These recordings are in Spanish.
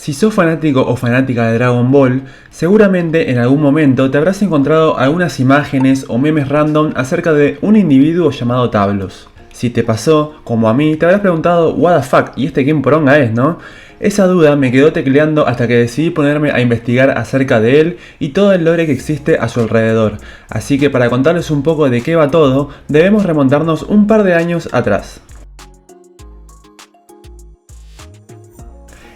Si sos fanático o fanática de Dragon Ball, seguramente en algún momento te habrás encontrado algunas imágenes o memes random acerca de un individuo llamado Tablos. Si te pasó, como a mí, te habrás preguntado what the fuck, ¿y este quién poronga es, no? Esa duda me quedó tecleando hasta que decidí ponerme a investigar acerca de él y todo el lore que existe a su alrededor. Así que para contarles un poco de qué va todo, debemos remontarnos un par de años atrás.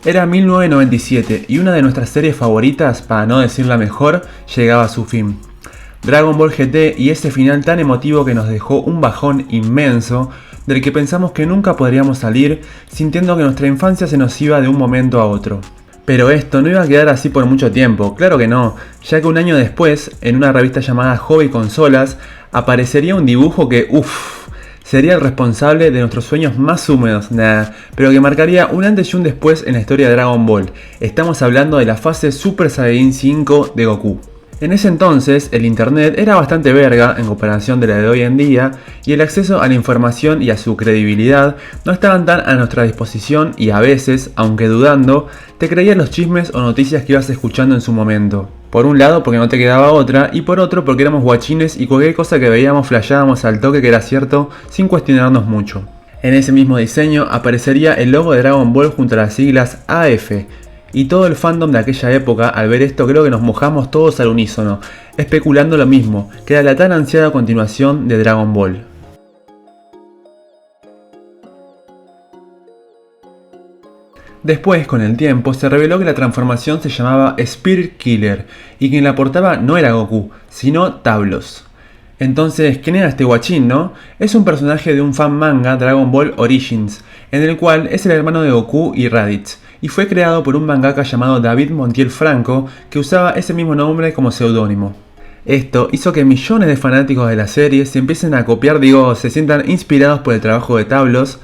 Era 1997 y una de nuestras series favoritas, para no decir la mejor, llegaba a su fin. Dragon Ball GT y ese final tan emotivo que nos dejó un bajón inmenso, del que pensamos que nunca podríamos salir, sintiendo que nuestra infancia se nos iba de un momento a otro. Pero esto no iba a quedar así por mucho tiempo, claro que no, ya que un año después, en una revista llamada Hobby Consolas, aparecería un dibujo que, sería el responsable de nuestros sueños más húmedos, pero que marcaría un antes y un después en la historia de Dragon Ball. Estamos hablando de la fase Super Saiyajin 5 de Goku. En ese entonces, el internet era bastante verga en comparación de la de hoy en día, y el acceso a la información y a su credibilidad no estaban tan a nuestra disposición y a veces, aunque dudando, te creías los chismes o noticias que ibas escuchando en su momento. Por un lado porque no te quedaba otra, y por otro porque éramos guachines y cualquier cosa que veíamos flasheábamos al toque que era cierto sin cuestionarnos mucho. En ese mismo diseño aparecería el logo de Dragon Ball junto a las siglas AF, y todo el fandom de aquella época al ver esto creo que nos mojamos todos al unísono, especulando lo mismo, que era la tan ansiada continuación de Dragon Ball. Después, con el tiempo, se reveló que la transformación se llamaba Spirit Killer y quien la portaba no era Goku, sino Tablos. Entonces, ¿quién era este guachín, no? Es un personaje de un fan manga Dragon Ball Origins, en el cual es el hermano de Goku y Raditz, y fue creado por un mangaka llamado David Montiel Franco, que usaba ese mismo nombre como seudónimo. Esto hizo que millones de fanáticos de la serie se empiecen a copiar, se sientan inspirados por el trabajo de Tablos,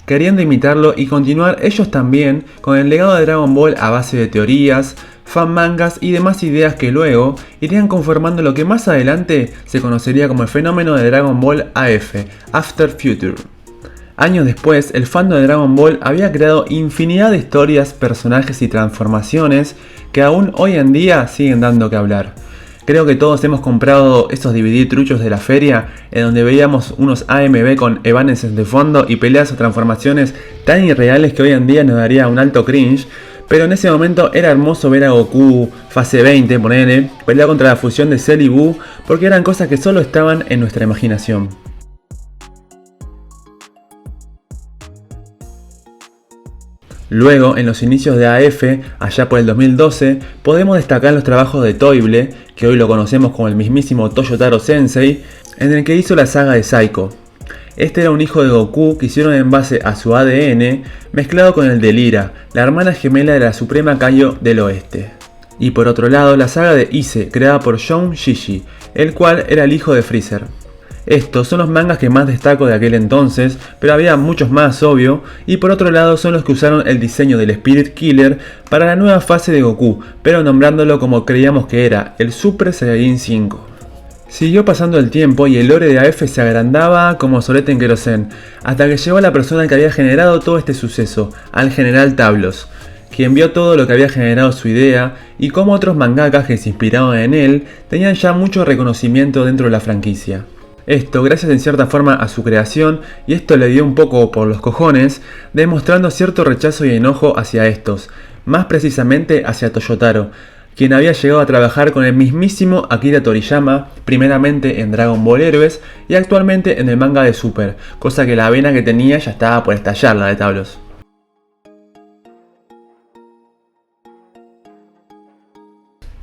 queriendo imitarlo y continuar ellos también con el legado de Dragon Ball a base de teorías, fan mangas y demás ideas que luego irían conformando lo que más adelante se conocería como el fenómeno de Dragon Ball AF, After Future. Años después, el fandom de Dragon Ball había creado infinidad de historias, personajes y transformaciones que aún hoy en día siguen dando que hablar. Creo que todos hemos comprado esos DVD truchos de la feria en donde veíamos unos AMV con Evanescence de fondo y peleas o transformaciones tan irreales que hoy en día nos daría un alto cringe, pero en ese momento era hermoso ver a Goku fase 20, ponele, pelear contra la fusión de Cell y Buu porque eran cosas que solo estaban en nuestra imaginación. Luego, en los inicios de AF, allá por el 2012, podemos destacar los trabajos de Toible, que hoy lo conocemos como el mismísimo Toyotaro Sensei, en el que hizo la saga de Psycho. Este era un hijo de Goku que hicieron en base a su ADN, mezclado con el de Lira, la hermana gemela de la Suprema Kaio del Oeste. Y por otro lado, la saga de Ise, creada por Shun Shishi, el cual era el hijo de Freezer. Estos son los mangas que más destaco de aquel entonces, pero había muchos más, obvio, y por otro lado son los que usaron el diseño del Spirit Killer para la nueva fase de Goku, pero nombrándolo como creíamos que era, el Super Saiyajin 5. Siguió pasando el tiempo y el lore de AF se agrandaba como solete en querosén, hasta que llegó la persona que había generado todo este suceso, al general Tablos, quien vio todo lo que había generado su idea y cómo otros mangakas que se inspiraron en él tenían ya mucho reconocimiento dentro de la franquicia. Esto gracias en cierta forma a su creación, y esto le dio un poco por los cojones, demostrando cierto rechazo y enojo hacia estos, más precisamente hacia Toyotaro, quien había llegado a trabajar con el mismísimo Akira Toriyama, primeramente en Dragon Ball Heroes y actualmente en el manga de Super, cosa que la vena que tenía ya estaba por estallar, la de Tablos.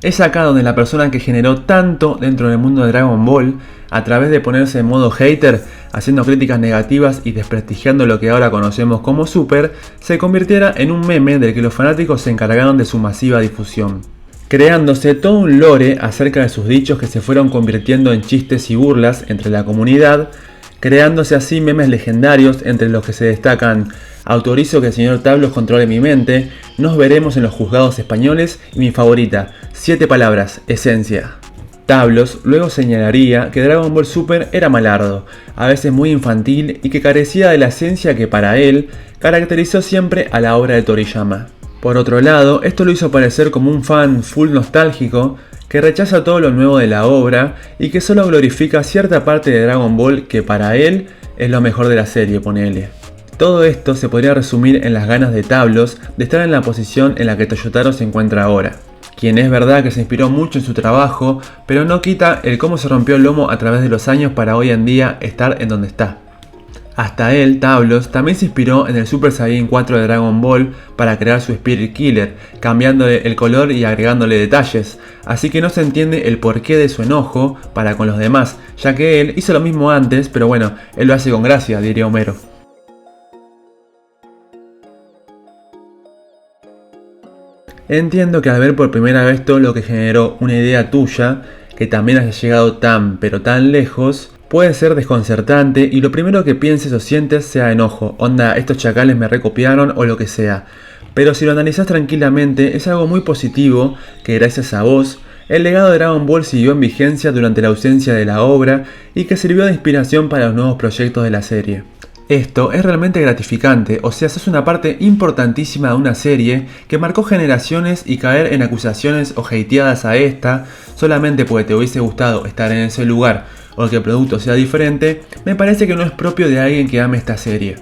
Es acá donde la persona que generó tanto dentro del mundo de Dragon Ball, a través de ponerse en modo hater, haciendo críticas negativas y desprestigiando lo que ahora conocemos como Super, se convirtiera en un meme del que los fanáticos se encargaron de su masiva difusión, creándose todo un lore acerca de sus dichos que se fueron convirtiendo en chistes y burlas entre la comunidad, creándose así memes legendarios entre los que se destacan: autorizo que el señor Tablos controle mi mente, nos veremos en los juzgados españoles y mi favorita, 7 palabras, esencia. Tablos luego señalaría que Dragon Ball Super era malardo, a veces muy infantil y que carecía de la esencia que para él caracterizó siempre a la obra de Toriyama. Por otro lado, esto lo hizo parecer como un fan full nostálgico que rechaza todo lo nuevo de la obra y que solo glorifica cierta parte de Dragon Ball que para él es lo mejor de la serie, ponele. Todo esto se podría resumir en las ganas de Tablos de estar en la posición en la que Toyotaro se encuentra ahora. Quien es verdad que se inspiró mucho en su trabajo, pero no quita el cómo se rompió el lomo a través de los años para hoy en día estar en donde está. Hasta él, Tablos, también se inspiró en el Super Saiyan 4 de Dragon Ball para crear su Spirit Killer, cambiándole el color y agregándole detalles, así que no se entiende el porqué de su enojo para con los demás, ya que él hizo lo mismo antes, pero bueno, él lo hace con gracia, diría Homero. Entiendo que al ver por primera vez todo lo que generó una idea tuya, que también haya llegado tan pero tan lejos, puede ser desconcertante y lo primero que pienses o sientes sea enojo, onda estos chacales me recopiaron o lo que sea. Pero si lo analizas tranquilamente es algo muy positivo que gracias a vos, el legado de Dragon Ball siguió en vigencia durante la ausencia de la obra y que sirvió de inspiración para los nuevos proyectos de la serie. Esto es realmente gratificante, o sea, sos una parte importantísima de una serie que marcó generaciones y caer en acusaciones o hateadas a esta solamente porque te hubiese gustado estar en ese lugar o que el producto sea diferente, me parece que no es propio de alguien que ame esta serie.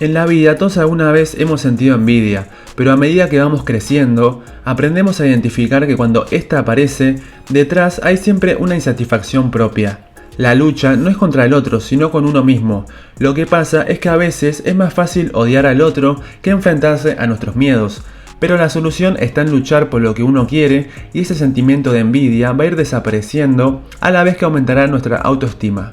En la vida todos alguna vez hemos sentido envidia, pero a medida que vamos creciendo, aprendemos a identificar que cuando esta aparece, detrás hay siempre una insatisfacción propia. La lucha no es contra el otro, sino con uno mismo. Lo que pasa es que a veces es más fácil odiar al otro que enfrentarse a nuestros miedos. Pero la solución está en luchar por lo que uno quiere y ese sentimiento de envidia va a ir desapareciendo a la vez que aumentará nuestra autoestima.